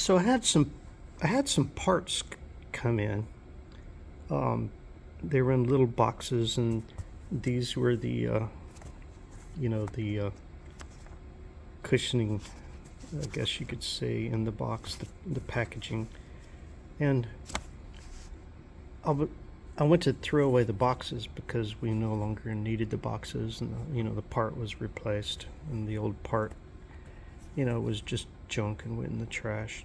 So I had some parts come in. Um, they were in little boxes, and these were the the cushioning, I guess you could say, in the box, the packaging. And I went to throw away the boxes because we no longer needed the boxes, and the part was replaced, and the old part, was just junk and went in the trash.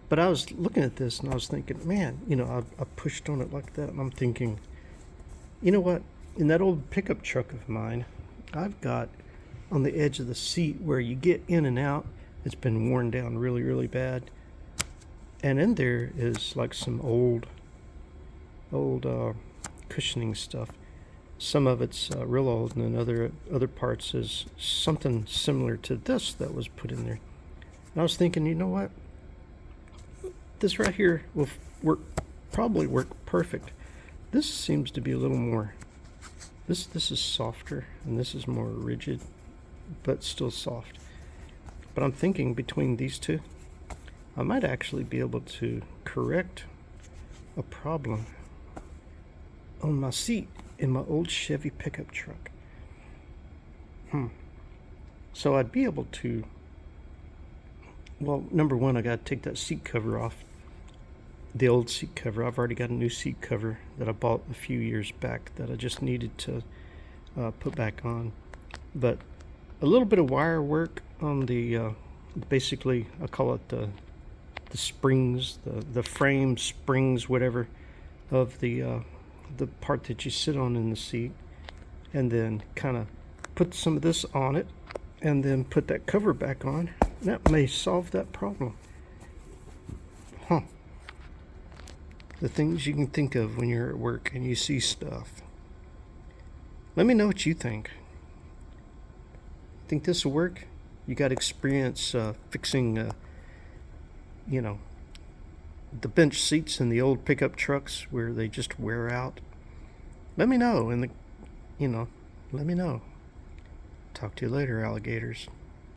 But I was looking at this and I was thinking, man, I pushed on it like that, and I'm thinking, you know what? In that old pickup truck of mine, I've got on the edge of the seat where you get in and out, it's been worn down really, really bad. And in there is like some old cushioning stuff. Some of it's real old, and then other parts is something similar to this that was put in there. And I was thinking, you know what? This right here will probably work perfect. This seems to be a little more. This is softer, and this is more rigid, but still soft. But I'm thinking between these two, I might actually be able to correct a problem on my seat in my old Chevy pickup truck. So I'd be able to. Well, number one, I got to take that seat cover off. The old seat cover. I've already got a new seat cover that I bought a few years back that I just needed to put back on. But a little bit of wire work on the basically, I call it the springs, the frame springs, whatever, of the part that you sit on in the seat, and then kind of put some of this on it, and then put that cover back on. That may solve that problem. The things you can think of when you're at work and you see stuff. Let me know what you think. Think this will work? You got experience fixing, the bench seats in the old pickup trucks where they just wear out? Let me know let me know. Talk to you later, alligators.